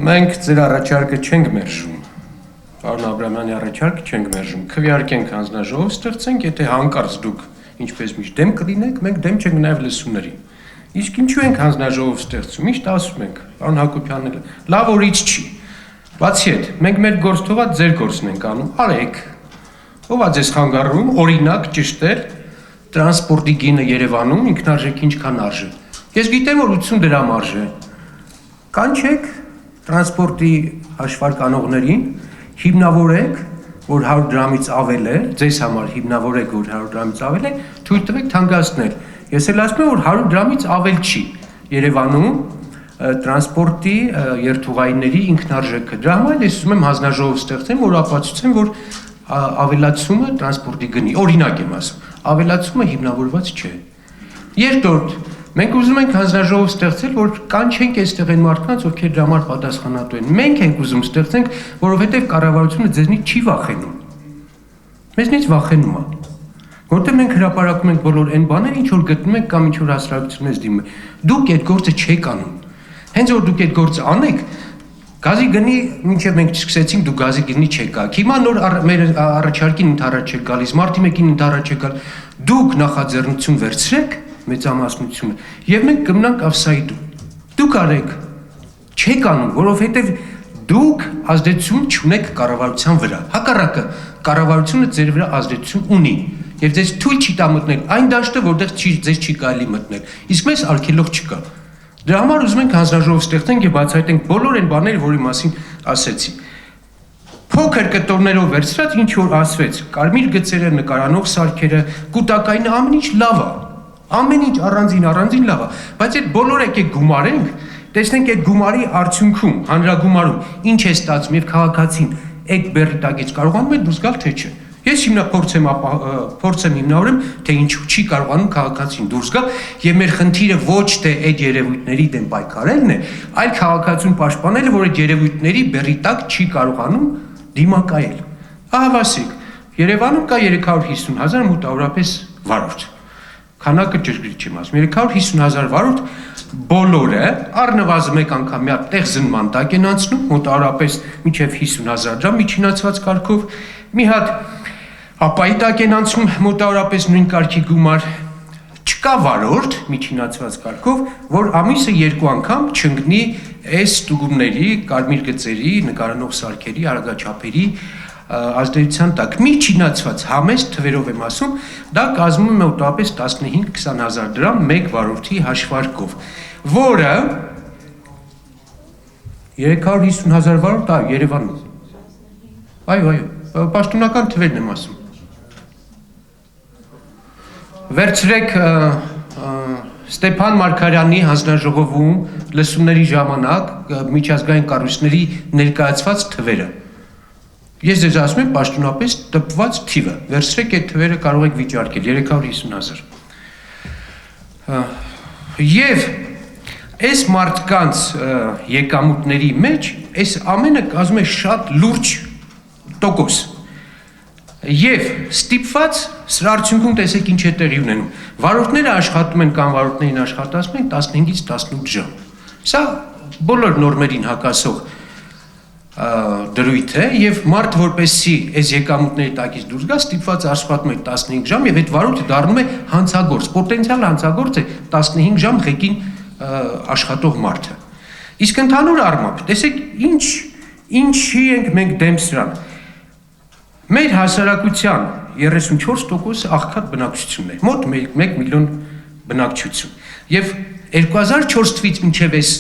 Մենք ձեր առաջարկը չենք մերժում, պարոն Աբրամյանի առաջարկը չենք մերժում, քվեարկենք հանձնաժողով ստեղծենք, եթե հանկարծ դուք ինչպես միշտ դեմ կլինեք, մենք դեմ չենք նաև լսումներին։ Իսկ ինչու ենք հանձնաժողով ստեղծում, միշտ ասում ենք, պարոն Հակոբյանն լավ օրից չի։ Բացի այդ, մենք մեր գործ թողած ձեր գործն ենք անում, արեք։ Ով է ձեզ խանգարում, օրինակ ճշտել տրանսպորտի գինը Երևանում ինքնարժեք ինչքան արժե։ Ես գիտեմ, որ 80 դրամ արժե։ Կանչեք տրանսպորտի հաշվարկանողներին, հիմնավորեք, որ 100 դրամից ավել է, ձեզ համար հիմնավորեք, որ 100 դրամից ավել է, թույլ տվեք թանկացնել։ Ես էլ ասում եմ, որ 100 դրամից ավել չի Երևանում տրանսպորտի երթուղայինների ինքնարժեքը։ Դրա համար ես ուզում եմ հանձնաժողով ստեղծեմ, որ ապացուցեմ, որ ավելացումը տրանսպորտի գնի, օրինակ եմ ասում, ավելացումը հիմնավորված չէ։ Երկրորդ, մենք ուզում ենք հանձնաժողով ստեղծել, որ կանչենք այստեղ այն մարդկանց, ովքեր դրա համար պատասխանատու են։ Մենք ենք ուզում ստեղծենք, որովհետև կառավարությունը ձեզնից չի վախենում։ Մեզնից վախենում է։ Որտեղ մենք հրապարակում ենք բոլոր այն բաները, ինչ որ գտնում ենք կամ ինչ որ հասարակությունն է դիմում։ Դուք այդ գործը չեք անում։ Հենց որ դուք այդ գործը անեք, գազի գնի, մինչև մենք սկսեցինք, դու գազի գնի չեք գա։ Հիմա նոր մեր առաջարկին ընդառաջ չեք գալիս, մարտի 1-ին ընդառաջ չեք գալ։ Դուք նախաձեռնություն վերցրեք մեծամասնությունը, եւ մենք կմնանք ավսայդում։ Դուք արեք, չեք անում, որովհետեւ դուք ազդեցություն չունեք կառավարության վրա։ Հակառակը, կառավարությունը ձեր վրա ազդեցություն ունի, եւ ձեզ թույլ չի տա մտնել այն դաշտը, որտեղ ձեզ չի կարելի մտնել։ Իսկ մեզ արգելող չկա։ Դրա համար ուզում ենք հանձնաժողով ստեղծենք եւ բացահայտենք բոլոր այն բաները, որի մասին ասեցի։ Փոքր կտորներով վերցրած ինչ որ ասվեց, կարմիր գծերը, նկարանող սարքերը, կൂട്ടակայինը ամեն ինչ լավ է։ Ամեն ինչ առանձին լավ է, բայց այդ բոլորը եկեք գումարենք, տեսնենք այդ գումարի արդյունքում, հանրագումարում ինչ է ստացվում եւ քաղաքացին այդ բեռի տակից կարողանում է դուրս գալ թե չէ։ Ես փորձ եմ հիմնավորեմ, թե ինչու չի կարողանում քաղաքացին դուրս գալ եւ մեր խնդիրը ոչ թե այդ երևույթների դեմ պայքարելն է, այլ քաղաքացուն պաշտպանելը, որ այդ երևույթների բեռի տակ չի կարողանում դիմակայել։ Ահա ասեք, Երևանում կա 350,000 մոտավորապես վարորդ։ Քանակը ճշգրիտ չեմ ասում, 350,000 վարորդ բոլորը առնվազն մեկ անգամ մի հատ տեղ զննման տակ են անցնում, մոտավորապես մինչև 50,000 դրամ միջինացված կարգով, մի հատ ապայի տակ են անցնում մոտավորապես նույն կարգի գումար, չկա վարորդ միջինացված կարգով, որ ամիսը 2 անգամ չընկնի այս ստուգումների, կարմիր գծերի, նկարանող սարքերի, արագաչափերի ազդեցության տակ միջինացված համեստ թվերով եմ ասում, դա կազմում է մոտավորապես 15-20,000 դրամ մեկ վարորդի հաշվարկով, որը 350,000 վարորդ է Երևանում։ Այո, պաշտոնական թվերն եմ ասում։ Վերցրեք Ստեփան Մարգարյանի հանձնաժողովում լսումների ժամանակ միջազգային կառույցների ներկայացված թվերը։ Ես ձեզ ասում եմ պաշտոնապես տպված թիվը, վերցրեք այդ թվերը կարող եք վիճարկել 350,000։ Եվ այս մարդկանց եկամուտների մեջ այս ամենը կազմում է շատ լուրջ տոկոս։ Եվ ստիպված սրա արդյունքում տեսեք ինչ է տեղի ունենում։ Վարորդները աշխատում են կամ վարորդներին աշխատացնում են 15-ից 18 ժամ։ Սա բոլոր նորմերին հակասող դրույթ է եւ մարդ որպեսի այս եկամուտների տակից դուրս գա ստիպված աշխատում է 15 ժամ եւ այդ վարորդը դառնում է հանցագործ, պոտենցիալ հանցագործ է 15 ժամ ղեկին աշխատող մարդը։ Իսկ ընդհանուր առմամբ, տեսեք ինչի ենք մենք դեմ սրան։ Մեր հասարակության 34% աղքատ բնակչությունն է, մոտ 1 միլիոն բնակչություն։ Եւ 2004 թվականից մինչեւ այս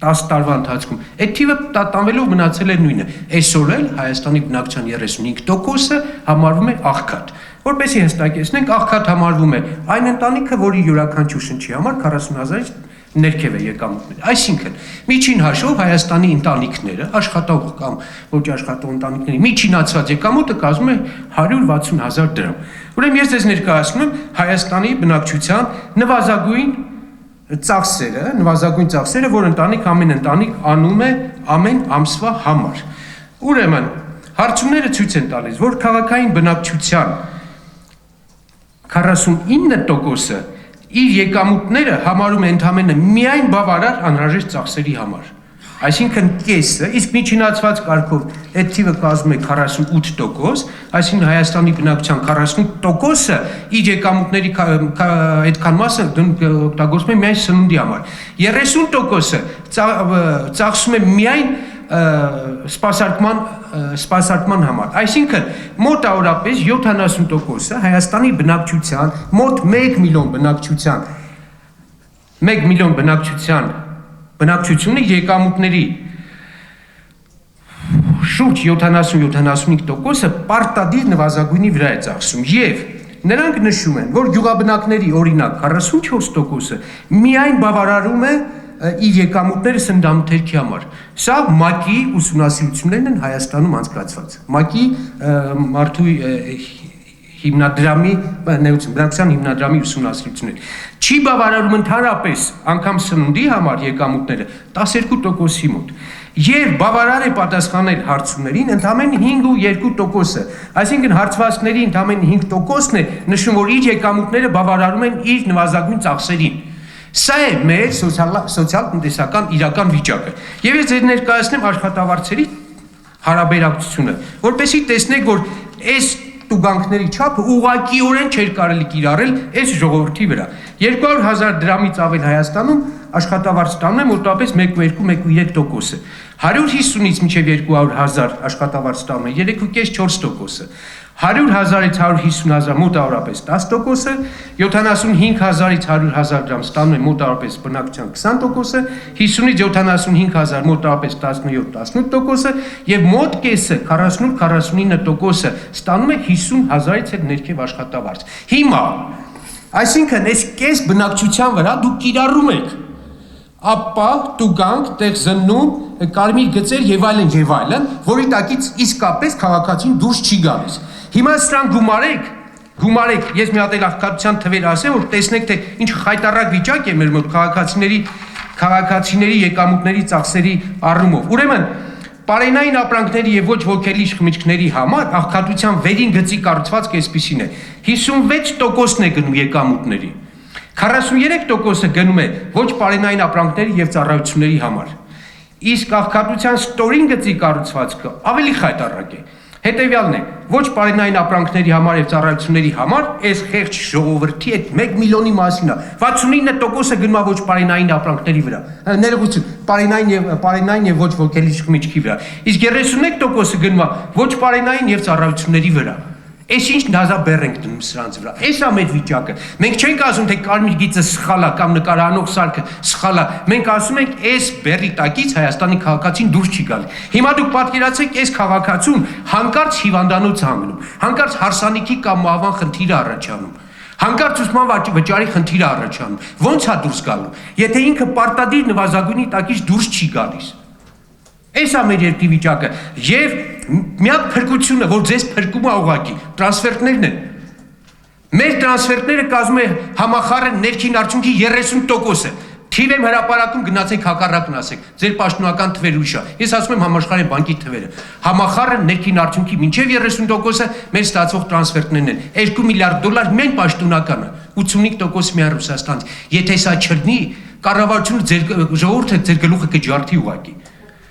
10 տարվա ընթացքում այդ թիվը տատանվելով մնացել է նույնը։ Այսօր էլ Հայաստանի բնակչության 35%-ը համարվում է աղքատ։ Որպեսզի հստակեցնենք, աղքատ համարվում է այն ընտանիքը, որի յուրաքանչյուր շնչի համար 40,000-ից ներքև է եկամուտներ։ Այսինքն, միջին հաշվով Հայաստանի ընտանիքները, աշխատող կամ ոչ աշխատող ընտանիքների միջինացված եկամուտը կազմում է 160,000 դրամ։ Ուրեմն ես ձեզ ներկայացնում եմ Հայաստանի բնակչության նվազագույն ծախսերը, որ ամեն ընտանիք անում է ամեն ամսվա համար։ Ուրեմն, հարցումները ցույց են տալիս, որ քաղաքային բնակչության 49%-ը իր եկամուտները համարում է ընդամենը միայն բավարար անհրաժեշտ ծախսերի համար։ Այսինքն կեսը, իսկ միջինացված կարգով այդ թիվը կազմում է 48%, այսինքն Հայաստանի բնակչության 48%-ը իր եկամուտների այդքան մասը օգտագործում է միայն սննդի համար։ 30%-ը ծախսում է միայն սպասարկման համար։ Այսինքն մոտավորապես 70%-ը Հայաստանի բնակչության, մոտ 1 միլիոն բնակչությունը եկամուտների շուրջ 70-75%-ը պարտադիր նվազագույնի վրա է ծախսում եւ նրանք նշում են, որ գյուղաբնակների օրինակ 44%-ը միայն բավարարում է իր եկամուտները սննդամթերքի համար։ Սա ՄԱԿ-ի ուսումնասիրություններն են Հայաստանում անցկացված։ ՄԱԿ-ի մարդու հիմնադրամի բնակչության հիմնադրամի ուսումնասիրություններ։ Չի բավարարում ընդհանրապես անգամ սննդի համար եկամուտները 12%-ի մոտ։ Եվ բավարար է պատասխանել հարցումներին ընդամենը 5.2%-ը, այսինքն հարցվածքների ընդամենը 5%-ն է նշում, որ իր եկամուտները բավարարում են իր նվազագույն ծախսերին։ Սա է մեր սոցիալ-տնտեսական իրական վիճակը։ Եվ ես ձեզ ներկայացնեմ աշխատավարձերի հարաբերակցությունը, որպեսզի տեսնեք, որ այս տուգանքների չափը ուղղակիորեն չէր կարելի կիրառել այս ժողովրդի վրա։ 200,000 դրամից ավել Հայաստանում աշխատավարձ ստանում է մոտավորապես 1.2-1.3%-ը։ 150-ից մինչև 200,000 աշխատավարձ ստանում է 3.5-4%-ը։ 100,000-ից 150,000 մոտավորապես 10%-ը, 75,000-ից 100,000 դրամ ստանում է մոտավորապես բնակչության 20%-ը, 50-ից 75,000 մոտավորապես 17-18%-ը եւ մոտ կեսը 48-49%-ը ստանում է 50,000-ից հետ ներքև աշխատավարձ։ Հիմա, այսինքն այս կես բնակչության վրա դուք կիրառում եք ապա տուգանք, տեղ զննում, կարմիր գծեր եւ այլն, որի տակից իսկապես քաղաքացին դուրս չի գալիս։ Հիմա սրան գումարեք, ես մի հատ էլ աղքատության թվեր ասեմ, որ տեսնեք թե ինչ խայտառակ վիճակ է մեր մոտ քաղաքացիների եկամուտների ծախսերի առումով։ Ուրեմն Պարենային ապրանքների եւ ոչ ոգելիչ խմիչքների համար աղքատության վերին գծի կառուցվածքը այսպիսին է. 56%-ն է գնում եկամուտների, 43%-ը գնում է ոչ պարենային ապրանքների եւ ծառայությունների համար։ Իսկ աղքատության ստորին գծի կառուցվածքը ավելի խայտառակ է։ Հետևյալն է, ոչ պարենային ապրանքների համար եւ ծառայությունների համար այս խեղճ ժողովրդի այդ 1 միլիոնի մասին է 69%-ը գնում է ոչ պարենային ապրանքների վրա, ներողություն, պարենային եւ ոչ ոգելիչ խմիչքի վրա, իսկ 31%-ը գնում է ոչ պարենային եւ ծառայությունների վրա։ Այս ինչ դազաբեր ենք դնում սրանց վրա։ Այս է մեր վիճակը։ Մենք չենք ասում թե կարմիր գիծը սխալ է կամ նկարահանող սարքը սխալ է։ Մենք ասում ենք այս բերի տակից Հայաստանի քաղաքացին դուրս չի գալի։ Հիմա դուք պատկերացրեք այս քաղաքացուն հանկարծ հիվանդանոց հանգնում, հանկարծ հարսանիքի կամ մահվան խնդիր առաջանում։ Հանկարծ ուսման վճարի խնդիր առաջանում։ Ո՞նց է դուրս գալու, եթե ինքը պարտադիր նվազագույնի տակից դուրս չի գալիս։ Այս է մեր երկրի վիճակը եւ միակ փրկությունը, որ ձեզ փրկում է ուղղակի, տրանսֆերտներն են։ Մեր տրանսֆերտները կազմում է համախառը ներքին արդյունքի 30%-ը։ Թիվ եմ հրապարակում գնացեք հակառակն ասեք, ձեր պաշտոնական թվերը ուրիշ է։ Ես ասում եմ համաշխարհային բանկի թվերը։ Համախառը ներքին արդյունքի մինչև 30%-ը մեր ստացող տրանսֆերտներն են։ $2 միլիարդ միայն պաշտոնականը, 85% միայն Ռուսաստանից։ Եթե սա չլինի, կառավարությունը ձեր ժողովուրդը ձեր գլուխը կջարդի ուղղակի։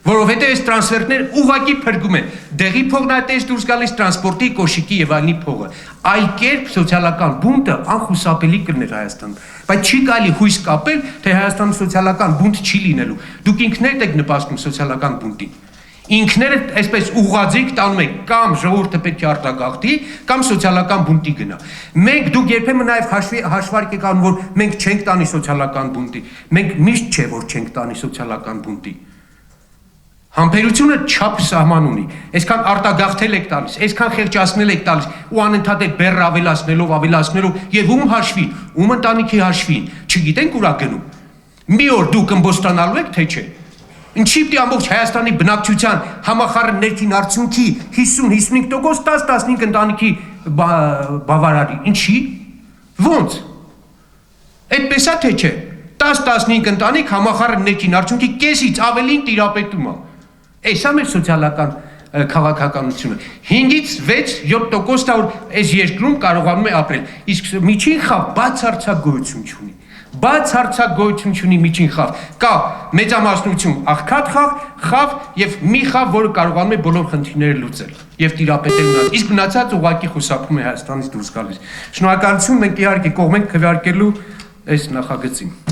Որովհետև այս տրանսֆերտները ուղղակի փրկում են դեղի փողն այդտեղ դուրս գալիս տրանսպորտի, կոշիկի եւ այլնի փողը։ Այլ կերպ սոցիալական բունտը անխուսափելի կլներ Հայաստանում, բայց չի կարելի հույս կապել, թե Հայաստանում սոցիալական բունտ չի լինելու։ Դուք ինքներդ եք նպաստում սոցիալական բունտին։ Ինքներդ այսպես ուղղաձիգ տանում եք կամ ժողովուրդը պետք է արտագաղթի, կամ սոցիալական բունտի գնա։ Մենք դուք երբեմն նաև հաշվարկ եք անում, որ մենք չենք տանի սոցիալական բունտի։ Մենք միշտ չէ, որ չենք տանի սոցիալական բունտի։ Համբերությունը չափ սահման ունի, այսքան արտագաղթել եք տալիս, այսքան խեղճացնել եք տալիս ու անընդհատ եք բեռ ավելացնելով եւ ում հաշվին, ում ընտանիքի հաշվին, չգիտենք ուրա գնում։ Մի օր դուք ըմբոստանալու եք, թե չէ։ Ինչի՞ պիտի ամբողջ Հայաստանի բնակչության համախառն ներքին արդյունքի 50-55% 10-15 ընտանիքի բավարարի։ Ինչի՞։ Ո՞նց։ Այդպես է թե չէ։ 10-15 ընտանիք համախառն ներքին արդյունքի կեսից ավելին տիրապետում է։ Այս է մեր սոցիալական քաղաքականությունը։ 5-ից 6-7%-ը որ այս երկրում կարողանում է ապրել։ Իսկ միջին խավ բացարձակ գոյություն չունի։ Բացարձակ գոյություն չունի միջին խավ։ Կա մեծամասնություն աղքատ խավ եւ մի խավ, որը կարողանում է բոլոր խնդիրները լուծել եւ տիրապետել նրանց։ Իսկ մնացած ուղղակի խուսափում է Հայաստանից դուրս գալիս։ Շնորհակալություն, մենք իհարկե կողմ ենք քվեարկելու այս նախագծին։